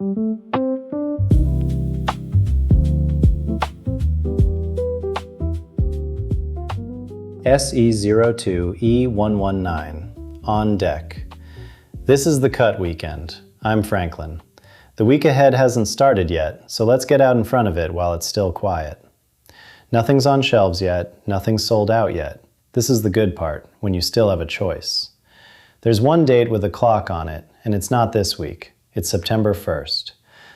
S02E119, on deck. This is the cut weekend. I'm Franklin. The week ahead hasn't started yet, so let's get out in front of it while it's still quiet. Nothing's on shelves yet, nothing's sold out yet. This is the good part, when you still have a choice. There's one date with a clock on it, and it's not this week. It's September 1st.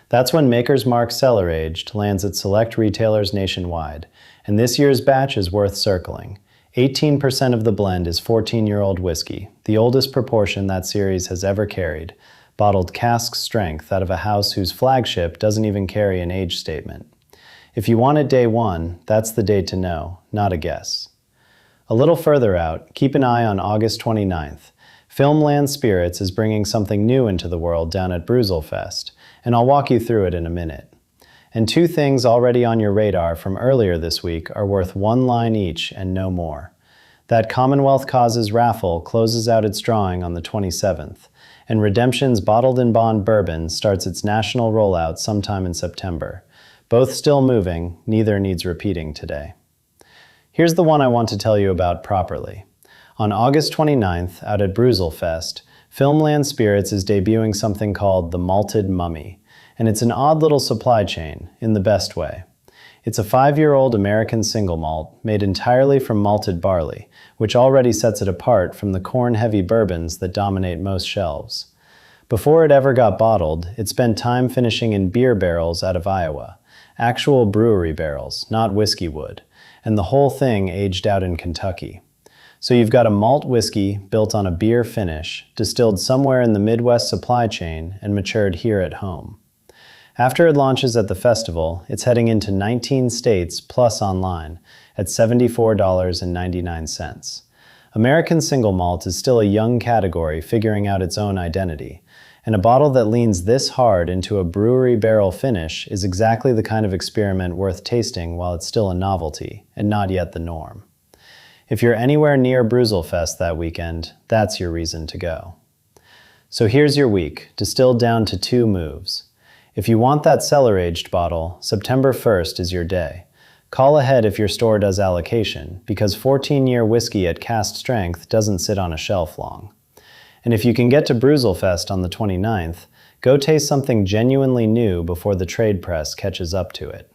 That's when Maker's Mark Cellar Aged lands at select retailers nationwide, and this year's batch is worth circling. 18% of the blend is 14-year-old whiskey, the oldest proportion that series has ever carried, bottled cask strength out of a house whose flagship doesn't even carry an age statement. If you want it day one, that's the date to know, not a guess. A little further out, keep an eye on August 29th. Filmland Spirits is bringing something new into the world down at BrewzleFest, and I'll walk you through it in a minute. And two things already on your radar from earlier this week are worth one line each and no more. That Commonwealth Causes raffle closes out its drawing on the 27th, and Redemption's Bottled in Bond Bourbon starts its national rollout sometime in September. Both still moving, neither needs repeating today. Here's the one I want to tell you about properly. On August 29th, out at BrewzleFest, Filmland Spirits is debuting something called the Malted Mummy, and it's an odd little supply chain, in the best way. It's a 5-year-old American single malt made entirely from malted barley, which already sets it apart from the corn-heavy bourbons that dominate most shelves. Before it ever got bottled, it spent time finishing in beer barrels out of Iowa, actual brewery barrels, not whiskey wood, and the whole thing aged out in Kentucky. So you've got a malt whiskey built on a beer finish, distilled somewhere in the Midwest supply chain and matured here at home. After it launches at the festival, it's heading into 19 states plus online at $74.99. American single malt is still a young category figuring out its own identity, and a bottle that leans this hard into a brewery barrel finish is exactly the kind of experiment worth tasting while it's still a novelty and not yet the norm. If you're anywhere near BrewzleFest that weekend, that's your reason to go. So here's your week, distilled down to 2 moves. If you want that cellar-aged bottle, September 1st is your day. Call ahead if your store does allocation, because 14-year whiskey at cask strength doesn't sit on a shelf long. And if you can get to BrewzleFest on the 29th, go taste something genuinely new before the trade press catches up to it.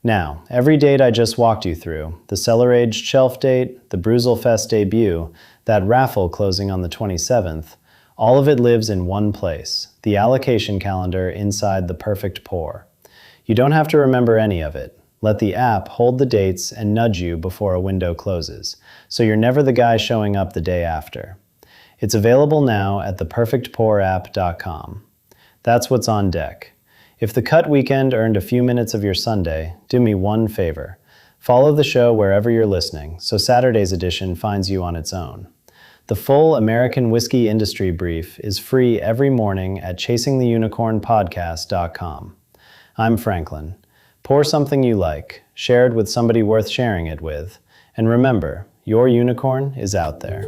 Now, every date I just walked you through, the cellar-aged shelf date, the BrewzleFest debut, that raffle closing on the 27th, all of it lives in one place, the allocation calendar inside the perfect pour. You don't have to remember any of it. Let the app hold the dates and nudge you before a window closes, so you're never the guy showing up the day after. It's available now at theperfectpourapp.com. That's what's on deck. If the cut weekend earned a few minutes of your Sunday, do me one favor. Follow the show wherever you're listening, so Saturday's edition finds you on its own. The full American Whiskey Industry Brief is free every morning at chasingtheunicornpodcast.com. I'm Franklin. Pour something you like, share it with somebody worth sharing it with, and remember, your unicorn is out there.